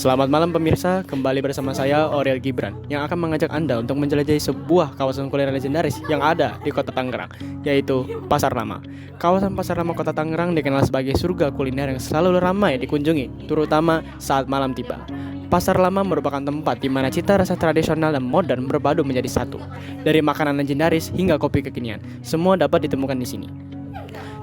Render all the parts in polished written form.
Selamat malam pemirsa, kembali bersama saya Aurel Gibran yang akan mengajak Anda untuk menjelajahi sebuah kawasan kuliner legendaris yang ada di kota Tangerang, yaitu Pasar Lama. Kawasan Pasar Lama Kota Tangerang dikenal sebagai surga kuliner yang selalu ramai dikunjungi, terutama saat malam tiba. Pasar Lama merupakan tempat di mana cita rasa tradisional dan modern berpadu menjadi satu. Dari makanan legendaris hingga kopi kekinian, semua dapat ditemukan di sini.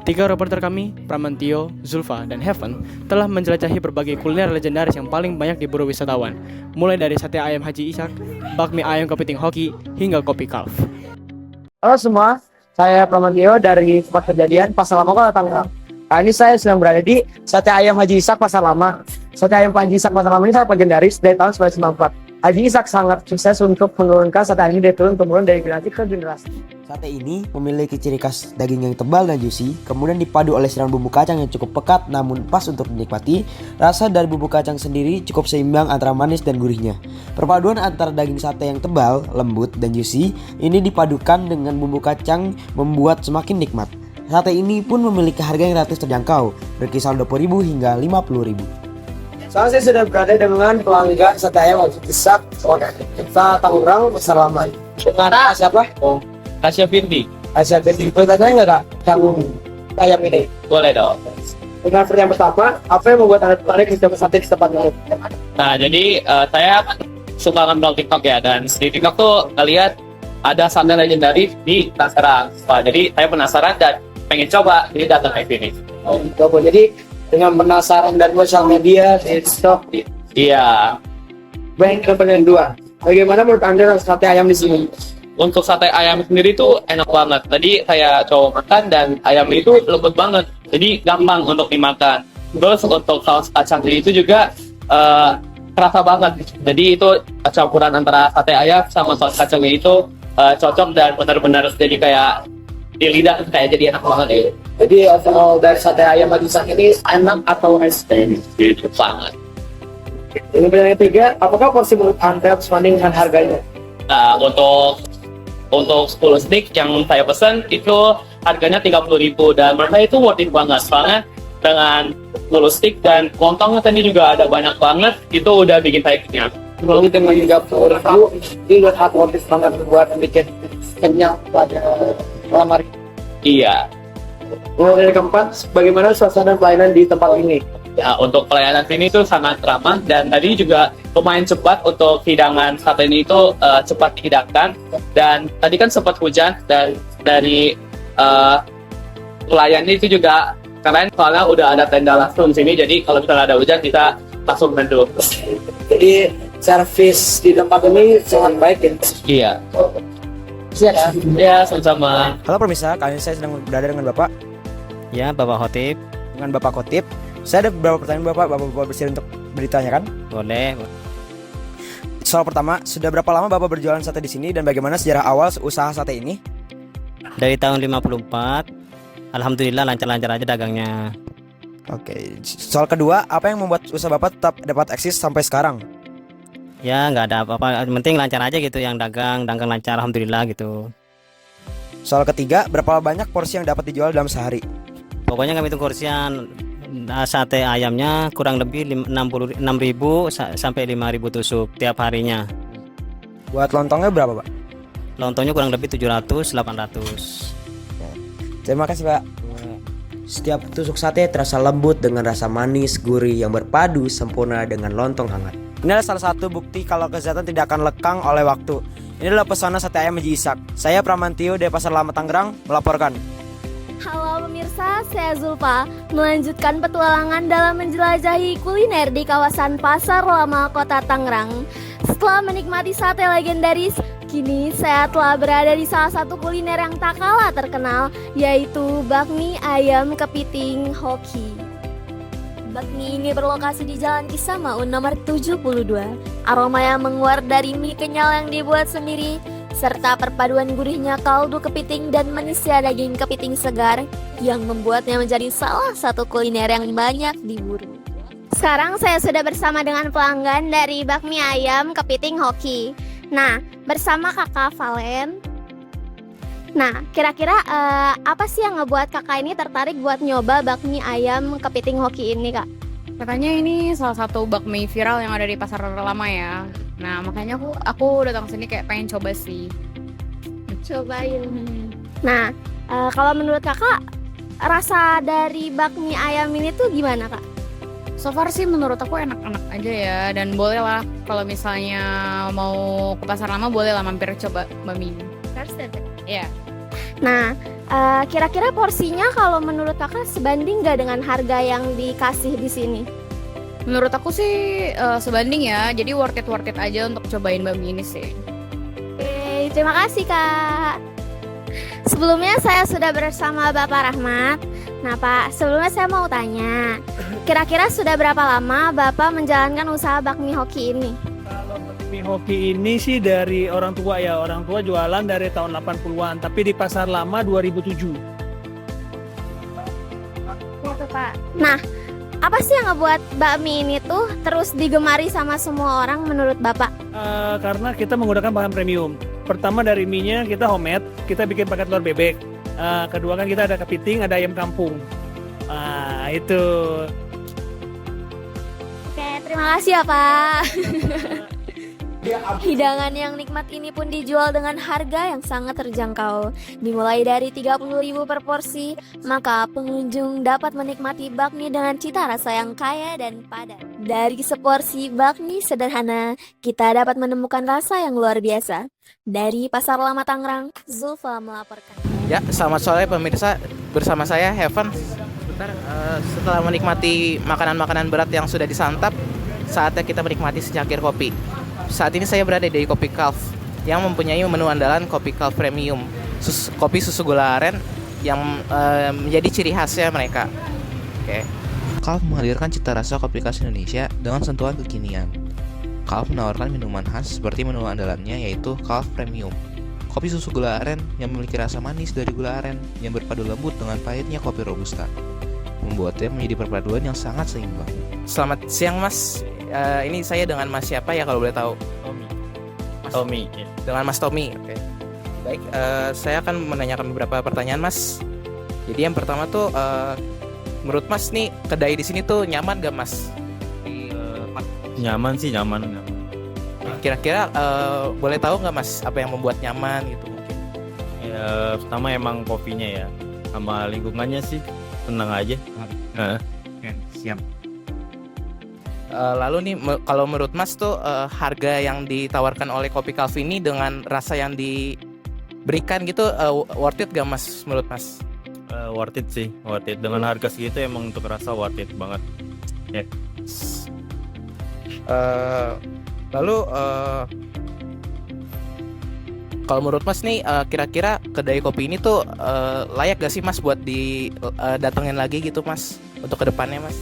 Tiga reporter kami, Pramantio, Zulfa, dan Heaven, telah menjelajahi berbagai kuliner legendaris yang paling banyak diburu wisatawan, mulai dari sate ayam Haji Ishak, bakmi ayam kepiting hoki, hingga kopi kalf. Halo semua, saya Pramantio dari tempat kejadian Pasar Lama Kota Tangerang. Kali ini saya sedang berada di Sate Ayam Haji Ishak Pasar Lama. Sate Ayam Haji Ishak Pasar Lama ini sangat legendaris dari tahun 1994. Haji Ishak sangat sukses untuk menurunkan sate ayam ini dari turun-temurun dari generasi ke generasi. Sate ini memiliki ciri khas daging yang tebal dan juicy, kemudian dipadu oleh siram bumbu kacang yang cukup pekat namun pas untuk dinikmati. Rasa dari bumbu kacang sendiri cukup seimbang antara manis dan gurihnya. Perpaduan antara daging sate yang tebal, lembut, dan juicy ini dipadukan dengan bumbu kacang membuat semakin nikmat. Sate ini pun memiliki harga yang relatif terjangkau, berkisar 20.000 hingga 50.000. Sekarang saya sudah berada dengan pelanggan Sate Ayam Haji Ishak Kota Tangerang Pasar Lama. Dengan siapa? Oh, Tasya Firdi. Asia Firdi. Boleh tanya nggak Kak, yang ayam ini? Boleh dong. Dengan pertanyaan pertama, apa yang membuat Anda tertarik mencoba sate di tempat ini? Nah, jadi saya suka nonton TikTok ya, dan di TikTok tuh ngeliat ada sate legendaris di Tangerang. Wah, jadi saya penasaran dan pengen coba, jadi datang ke sini. Oh, gitu. Jadi dengan penasaran dan sosial media, di TikTok, Iya. banyak pertanyaan dua. Bagaimana menurut Anda rasa sate ayam di sini? Untuk sate ayam sendiri tuh enak banget. Tadi saya coba makan dan ayam itu lembut banget. Jadi gampang untuk dimakan. Terus untuk saus kacangnya itu juga kerasa banget. Jadi itu campuran antara sate ayam sama saus kacangnya itu cocok dan benar-benar jadi kayak di lidah kayak jadi enak banget ya. Jadi overall dari sate ayam Haji Ishak ini enak atau estetik? Gitu banget. Ini pertanyaan ketiga, apakah porsi menurut Anda sebanding dengan harganya? Nah, untuk 10 stick yang saya pesan itu harganya 30.000 dan menurut saya itu worth it banget. Soalnya dengan 10 stick dan lontongnya tadi juga ada banyak banget, itu udah bikin saya kenyang. Kalau dengan 30.000, ini udah sangat worth it banget buat bikin kenyang pada malam hari. Iya. Mulai dari keempat, bagaimana suasana pelayanan di tempat ini? Ya, untuk pelayanan sini itu sangat ramah dan tadi juga lumayan cepat untuk hidangan sate ini itu cepat dihidangkan, dan tadi kan sempat hujan dan dari pelayannya itu juga keren soalnya udah ada tenda langsung sini, jadi kalau misalnya ada hujan kita langsung neduh. Jadi servis di tempat ini sangat baik ya? Iya. Siap. Ya, sama-sama. Halo pemirsa, kali ini saya sedang berada dengan Bapak. Ya, Bapak Khotib. Dengan Bapak Khotib. Saya ada beberapa pertanyaan Bapak bersedia untuk ditanyakan? Boleh. Soal pertama, sudah berapa lama Bapak berjualan sate di sini dan bagaimana sejarah awal usaha sate ini? Dari tahun 54, alhamdulillah lancar-lancar aja dagangnya. Oke, soal kedua, apa yang membuat usaha Bapak tetap dapat eksis sampai sekarang? Ya, nggak ada apa-apa. Yang penting lancar aja gitu, yang dagang lancar, alhamdulillah gitu. Soal ketiga, berapa banyak porsi yang dapat dijual dalam sehari? Pokoknya kami hitung kursian sate ayamnya kurang lebih 6.000 sampai 5.000 tusuk tiap harinya. Buat lontongnya berapa, Pak? Lontongnya kurang lebih 700-800. Terima kasih, Pak. Setiap tusuk sate terasa lembut dengan rasa manis, gurih yang berpadu sempurna dengan lontong hangat. Ini adalah salah satu bukti kalau kesehatan tidak akan lekang oleh waktu. Ini adalah pesona sate ayam Haji Ishak. Saya Pramantio dari Pasar Lama Tangerang melaporkan. Halo pemirsa, saya Zulfa melanjutkan petualangan dalam menjelajahi kuliner di kawasan Pasar Lama Kota Tangerang. Setelah menikmati sate legendaris, kini saya telah berada di salah satu kuliner yang tak kalah terkenal, yaitu bakmi ayam kepiting hoki. Bakmi ini berlokasi di Jalan Kisah Maun nomor 72. Aroma yang menguat dari mie kenyal yang dibuat sendiri, serta perpaduan gurihnya kaldu kepiting dan manisnya daging kepiting segar yang membuatnya menjadi salah satu kuliner yang banyak diburu. Sekarang saya sudah bersama dengan pelanggan dari bakmi ayam kepiting hoki. Nah, bersama Kakak Valen. Nah, kira-kira apa sih yang ngebuat kakak ini tertarik buat nyoba bakmi ayam kepiting hoki ini, Kak? Katanya ini salah satu bakmi viral yang ada di pasar lama ya. Nah makanya aku datang sini kayak pengen coba sih. Cobain. Nah, kalau menurut kakak, rasa dari bakmi ayam ini tuh gimana kak? So far sih menurut aku enak-enak aja ya. Dan boleh lah kalau misalnya mau ke pasar lama boleh lah mampir coba bakmi ini. Iya. Nah, kira-kira porsinya kalau menurut kakak sebanding nggak dengan harga yang dikasih di sini? Menurut aku sih sebanding ya. Jadi worth it aja untuk cobain bakmi ini sih. Oke, terima kasih kak. Sebelumnya saya sudah bersama Bapak Rahmat. Nah Pak, sebelumnya saya mau tanya, kira-kira sudah berapa lama Bapak menjalankan usaha bakmi hoki ini? Kalau bakmi hoki ini sih dari orang tua ya, orang tua jualan dari tahun 80-an, tapi di pasar lama 2007. Gitu Pak. Nah, apa sih yang ngebuat bakmi ini tuh terus digemari sama semua orang menurut Bapak? Karena kita menggunakan bahan premium. Pertama dari mie-nya kita homemade, kita bikin pakai telur bebek. Kedua kan kita ada kepiting, ada ayam kampung. Itu. Oke, terima kasih ya Pak. Hidangan yang nikmat ini pun dijual dengan harga yang sangat terjangkau, dimulai dari 30.000 per porsi, maka pengunjung dapat menikmati bakmi dengan cita rasa yang kaya dan padat. Dari seporsi bakmi sederhana, kita dapat menemukan rasa yang luar biasa. Dari Pasar Lama Tangerang, Zulfa melaporkan. Ya, selamat sore pemirsa. Bersama saya Heaven. Setelah menikmati makanan-makanan berat yang sudah disantap, saatnya kita menikmati secangkir kopi. Saat ini saya berada di Kopi Calf yang mempunyai menu andalan Kopi Calf Premium, kopi susu gula aren yang menjadi ciri khasnya mereka. Oke. Calf menghadirkan cita rasa kopi khas Indonesia dengan sentuhan kekinian. Calf menawarkan minuman khas seperti menu andalannya yaitu Calf Premium, kopi susu gula aren yang memiliki rasa manis dari gula aren yang berpadu lembut dengan pahitnya kopi robusta, membuatnya menjadi perpaduan yang sangat seimbang. Selamat siang Mas. Ini saya dengan Mas siapa ya kalau boleh tahu? Tommy. Dengan Mas Tommy. Oke. Baik, saya akan menanyakan beberapa pertanyaan Mas. Jadi yang pertama tuh, menurut Mas nih kedai di sini tuh nyaman gak Mas? Nyaman sih, nyaman. Kira-kira boleh tahu nggak Mas apa yang membuat nyaman gitu mungkin? Ya, pertama emang kopinya ya, sama lingkungannya sih tenang aja. Oke, siap. Lalu nih kalau menurut Mas tuh harga yang ditawarkan oleh Kopi Calf ini dengan rasa yang diberikan gitu worth it gak Mas menurut Mas? Worth it sih, worth it. Dengan harga segitu emang untuk rasa worth it banget. Ya. Lalu kalau menurut Mas nih kira-kira kedai kopi ini tuh layak gak sih Mas buat didatengin lagi gitu Mas untuk kedepannya Mas?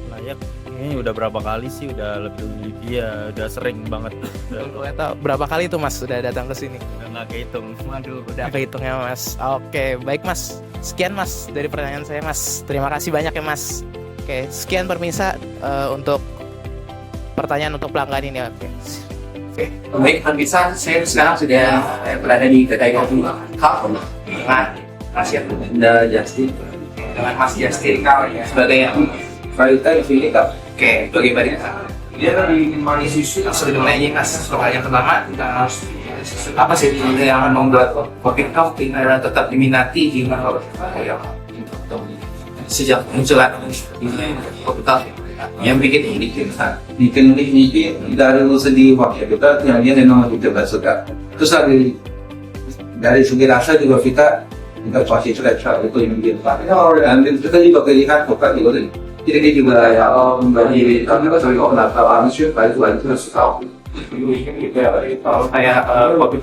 Layak. Ini udah berapa kali sih, udah lebih dia udah sering banget. Boleh tahu berapa kali tuh Mas sudah datang ke sini? Nggak kehitung. Waduh, udah kehitungnya Mas. Oke, baik Mas. Sekian Mas dari pertanyaan saya Mas. Terima kasih banyak ya Mas. Oke, sekian pemirsa untuk pertanyaan untuk pelanggan ini. Oke. Baik pemirsa, saya sekarang sudah berada di kedai kopi Calf dengan Mas Justin. Dengan Mas Justin sebagai Valita di sini Kak. Oke, bagaimana? Dia dari manis susu sebenarnya Mas. Soal yang pertama, apa sih yang membuat kopi Calf ini tetap diminati di sejak munculnya kopi Calf yang bikin unik dari segi waktu kita yang dia memang kita suka. Terus dari segi rasa juga kita pasti suka itu yang bikin dan kita juga melihat kopi itu. Jadi juga ya bagi kami kan sebagai orang manusia baik itu suka kalau kayak kopi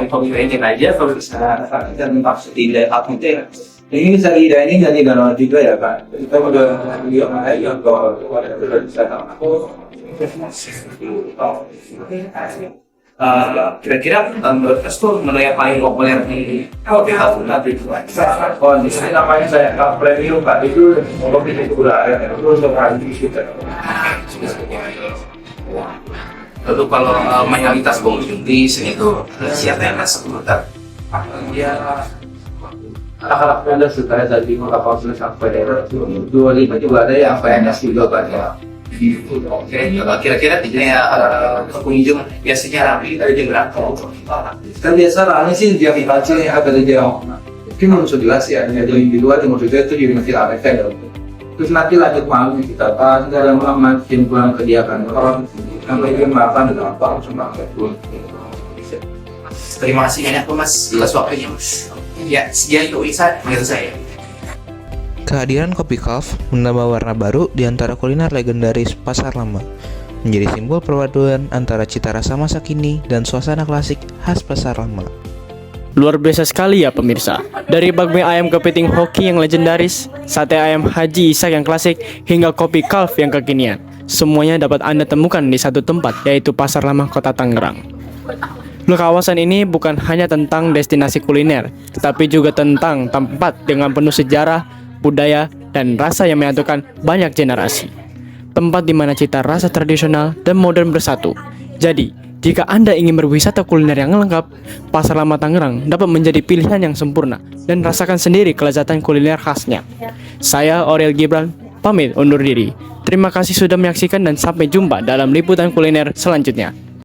kopi ini aja kalau bisa kita tetap tidak update ini bisa ini jadi dalam juga ya Pak kita udah lihat kalau bisa kira-kira menurut Mas tuh menu yang paling populer di kopi Calf nanti itu oh di sini namanya saya Calf Premium Pak itu kopi gula aren itu untuk hari kita. Lalu kalau mayoritas pengunjung di sini tuh siapa yang Mas sebutan? Ya anak-anak muda suka jadi kapal sudah sampai 25 juga ada yang PNS juga banyak. Oke, kira-kira tidaknya pengunjung biasanya rapi dari jam berapa? Kan biasa rame sih jam 4 sih ada jam. Mungkin muncul jelas ya, ada di luar yang maksudnya itu juga masih ramai kan. Terus nanti lanjut malam kita pas ada malam makin pulang ke dia kan orang sampai jam 8 atau apa cuma Terima kasih banyak Mas atas waktunya Mas. Ya, sekian untuk insight menurut saya. Kehadiran Kopi Calf menambah warna baru di antara kuliner legendaris Pasar Lama, menjadi simbol perpaduan antara cita rasa masa kini dan suasana klasik khas Pasar Lama. Luar biasa sekali ya pemirsa. Dari bakmi ayam kepiting hoki yang legendaris, sate ayam Haji Ishak yang klasik, hingga kopi Calf yang kekinian. Semuanya dapat Anda temukan di satu tempat, yaitu Pasar Lama Kota Tangerang. Kawasan ini bukan hanya tentang destinasi kuliner, tetapi juga tentang tempat dengan penuh sejarah, budaya, dan rasa yang menyatukan banyak generasi. Tempat di mana cita rasa tradisional dan modern bersatu. Jadi, jika Anda ingin berwisata kuliner yang lengkap, Pasar Lama Tangerang dapat menjadi pilihan yang sempurna dan rasakan sendiri kelezatan kuliner khasnya. Saya Aurel Gibran, pamit undur diri. Terima kasih sudah menyaksikan dan sampai jumpa dalam liputan kuliner selanjutnya.